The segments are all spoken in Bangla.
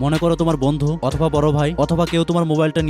মনে করো তোমার বন্ধু অথবা বড় ভাই অথবা কেউ তোমার মোবাইলটা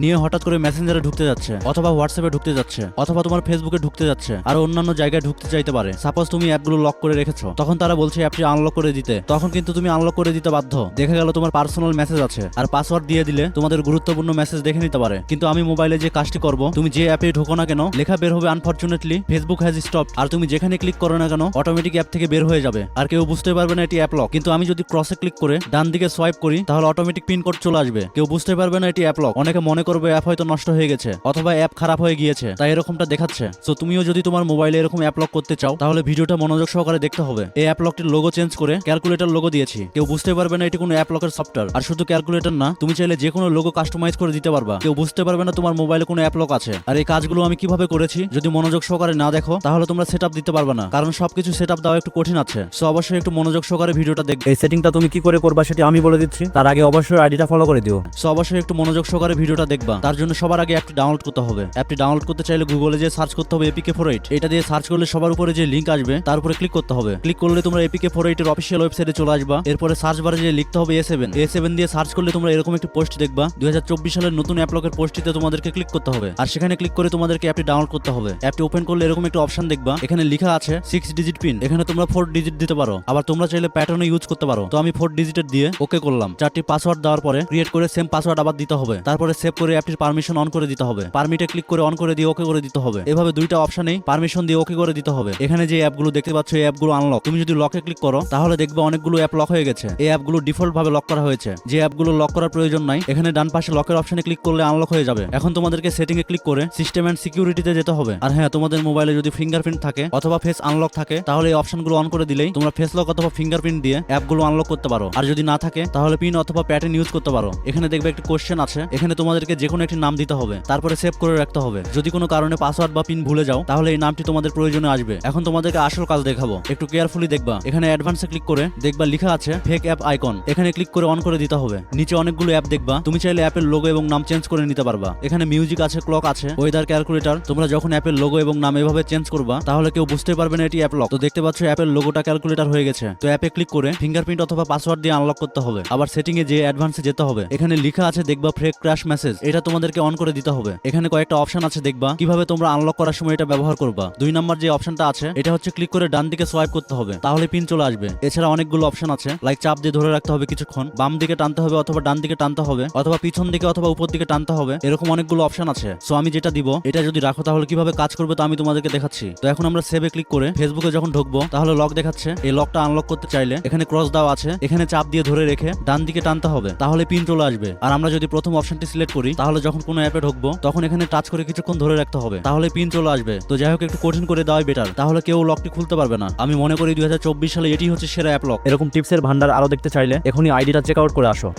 নিয়ে হঠাৎ করে মেসেঞ্জারে ঢুকতে যাচ্ছে অথবা হোয়াটসঅ্যাপে ঢুকতে যাচ্ছে অথবা তোমার ফেসবুকে ঢুকতে যাচ্ছে আর অন্যান্য জায়গায় ঢুকতে চাইতে পারে। সাপোজ তুমি অ্যাপগুলো লক করে রেখেছো, তখন তারা বলছে অ্যাপটি আনলক করে দিতে, তখন কিন্তু তুমি আনলক করে দিতে বাধ্য। দেখা গেল তোমার পার্সোনাল মেসেজ আছে আর পাসওয়ার্ড দিয়ে দিলে তোমাদের গুরুত্বপূর্ণ মেসেজ দেখে নিতে পারে। কিন্তু আমি মোবাইলে যে কাজটি করব, তুমি যে অ্যাপে ঢোকো না কেন লেখা বের হবে আনফরচুনেটলি ফেসবুক হ্যাজ স্টপড, আর তুমি যেখানে ক্লিক করো না কেন অটোমেটিক অ্যাপ থেকে বের হয়ে যাবে আর কেউ বুঝতে পারবে না এটি অ্যাপ লক। কিন্তু আমি যদি ক্রসে ক্লিক করে ডান দিকে সোয়াইপ করি তাহলে অটোমেটিক পিন কোড চলে আসবে, কেউ বুঝতে পারবে না এটি অ্যাপ লক। অনেকে মনে করবে অ্যাপ হয়তো নষ্ট হয়ে গেছে অথবা অ্যাপ খারাপ হয়ে গিয়েছে তাই এরকমটা দেখাচ্ছে। সো তুমিও যদি তোমার মোবাইলে এরকম অ্যাপ লক করতে চাও তাহলে ভিডিওটা মনোযোগ সহকারে দেখতে হবে। এই অ্যাপ লকটির লোগো চেঞ্জ করে ক্যালকুলেটর লোগো দিয়েছি, কেউ বুঝতে পারবে না এটি কোনো অ্যাপ লকের সফটওয়্যার। আর শুধু ক্যালকুলেটর না, তুমি চাইলে যে কোনো লোগো কাস্টমাইজ করে দিতে পারবা, কেউ বুঝতে পারবে না তোমার মোবাইলে কোনো অ্যাপ লক আছে। আর এই কাজগুলো আমি কিভাবে করেছি যদি মনোযোগ সহকারে না দেখো তাহলে তোমরা সেটআপ দিতে পারবে না, কারণ সবকিছু সেটআপ দেওয়া একটু কঠিন আছে। সো অবশ্যই একটু মনোযোগ সহকারে ভিডিওটা দেখবে। এই সেটিংটা তুমি কি করে করবা সেটা আমি বলে দিচ্ছি, তার আগে অবশ্যই আইডিটা ফলো করে দিও। সো অবশ্যই একটু মনোযোগ সহকারে ভিডিওটা দেখবা। তার জন্য সবার আগে অ্যাপটি ডাউনলোড করতে হবে। অ্যাপটি ডাউনলোড করতে চাইলে গুগলে যে সার্চ করতে হবে APK48, এটা দিয়ে সার্চ করলে সবার উপরে যে লিংক আসবে তার উপরে ক্লিক করতে হবে। ক্লিক করলে তোমরা APK48 এর অফিসিয়াল ওয়েবসাইটে চলে আসবা। এরপরে সার্চ বারে যে লিখতে হবে A7 দিয়ে সার্চ করলে তোমরা এরকম একটি পোস্ট দেখবা। 2024 সালের নতুন অ্যাপ লকের পোস্টটিতে তোমাদেরকে ক্লিক করতে হবে আর সেখানে ক্লিক করে তোমাদেরকে অ্যাপটি ডাউনলোড করতে হবে। অ্যাপটি ওপেন করলে এরকম একটা অপশন দেখবা, এখানে লেখা আছে 6 ডিজিট পিন, এখানে তোমরা 4 ডিজিট দিতে পারো, আবার তোমরা চাইলে প্যাটার্নও ইউজ করতে পারো। তো আমি 4 ডিজিটের দিয়ে ওকে করলাম। 4টি পাসওয়ার্ড দেওয়ার পরে ক্রিয়েট করে সেম পাসওয়ার্ড আবার দিতে হবে, তারপরে সেভ করে অ্যাপটির পারমিশন অন করে দিতে হবে। পারমিটে ক্লিক করে অন করে দিয়ে ওকে করে দিতে হবে। এভাবে দুইটা অপশনেই পারমিশন দিয়ে ওকে করে দিতে হবে। এখানে যে অ্যাপগুলো দেখতে পাচ্ছ এই অ্যাপগুলো আনলক। তুমি যদি লকে ক্লিক করো তাহলে দেখবে অনেকগুলো অ্যাপ লক হয়ে গেছে। এই অ্যাপগুলো ডিফল্ট ভাবে লক করা হয়েছে, যে অ্যাপগুলো লক করার প্রয়োজন নাই এখানে ডান পাশে লকের অপশনে ক্লিক করলে আনলক হয়ে যাবে। এখন তোমাদেরকে সেটিং এ ক্লিক করে সিস্টেম এন্ড সিকিউরিটিতে যেতে হবে। আর হ্যাঁ, তোমাদের মোবাইলে যদি ফিঙ্গারপ্রিন্ট থাকে অথবা ফেস আনলক থাকে তাহলে এই অপশনগুলো অন করে দিলেই তোমরা ফেস লক অথবা ফিঙ্গারপ্রিন্ট দিয়ে অ্যাপগুলো আনলক করতে পারো। আর যদি না থাকে তাহলে পিন অথবা প্যাটার্ন ইউজ করতে পারো। এখানে দেখবে একটা কোশ্চেন আছে, এখানে তোমাদেরকে যে কোনো একটি নাম দিতে হবে, তারপরে সেভ করে রাখতে হবে। যদি কোনো কারণে পাসওয়ার্ড বা পিন ভুলে যাও তাহলে এই নামটি তোমাদের প্রয়োজনে আসবে। এখন তোমাদেরকে আসল কাজ দেখাবো, একটু কেয়ারফুলি দেখবা। এখানে অ্যাডভান্সে ক্লিক করে দেখবা লেখা আছে ফেক অ্যাপ আইকন, এখানে ক্লিক করে অন করে দিতে হবে। নিচে অনেকগুলো অ্যাপ দেখবা, তুমি চাইলে অ্যাপের লোগো এবং নাম চেঞ্জ করে নিতে পারবা। এখানে মিউজিক আছে, ক্লক আছে, ওয়েদার ক্যালকুলেটর। তোমরা যখন অ্যাপের লোগো এবং নাম এভাবে চেঞ্জ করবা তাহলে কেউ বুঝতে পারবে না এটি অ্যাপ লক। তো দেখতে পাচ্ছ অ্যাপের লোগোটা ক্যালকুলেটর হয়ে গেছে। তো অ্যাপে ক্লিক করে ফিঙ্গারপ্রিন্ট অথবা পাসওয়ার্ড দিয়ে আনলক করতে হবে। আবার সেটিং এ যে অ্যাডভান্সে যেতে হবে, এখানে লেখা আছে দেখবা ফেক ক্র্যাশ মেসেজ, এটা তোমাদেরকে অন করে দিতে হবে। এখানে কয়েকটা অপশন আছে দেখবা কিভাবে তোমরা আনলক করার সময় এটা ব্যবহার করবা। 2 নাম্বার যে অপশনটা আছে এটা হচ্ছে ক্লিক করে ডান দিকে সোয়াইপ করতে হবে, তাহলে পিন চলে আসবে। এছাড়া অনেকগুলো অপশন আছে, লাইক চাপ দিয়ে ধরে রাখতে হবে কিছুক্ষণ, বাম দিকে টানতে হবে অথবা ডান দিকে টানতে হবে অথবা পিছন দিকে অথবা উপর দিকে টানতে হবে, এরকম অনেকগুলো অপশন আছে। সো আমি যেটা দিব এটা যদি রাখো তাহলে কিভাবে কাজ করবে তা আমি তোমাদেরকে দেখাচ্ছি। তো এখন আমরা সেভে ক্লিক করে ফেসবুকে যখন ঢুকবো তাহলে লক দেখাচ্ছে। এই লকটা আনলক করতে চাইলে এখানে ক্রস দেওয়া আছে, এখানে চাপ দিয়ে ধরে রেখে ডান দিকে টানতে হবে, তাহলে পিন চলে আসবে। আর আমরা যদি প্রথম অপশনটি সিলেক্ট করি তাহলে যখন কোনো অ্যাপে ঢুকবো তখন এখানে টাচ করে কিছুক্ষণ ধরে রাখতে হবে, তাহলে পিন চলে আসবে। তো যাই হোক, একটু কঠিন করে দেওয়াই বেটার, তাহলে কেউ লকটি খুলতে পারবে না। আমি মনে করি 2024 সালে এটি হচ্ছে সেরা অ্যাপ লক। এরকম টিপসের ভান্ডার আরো দেখতে চাইলে এখনই আইডিটা চেক আউট করে আসো।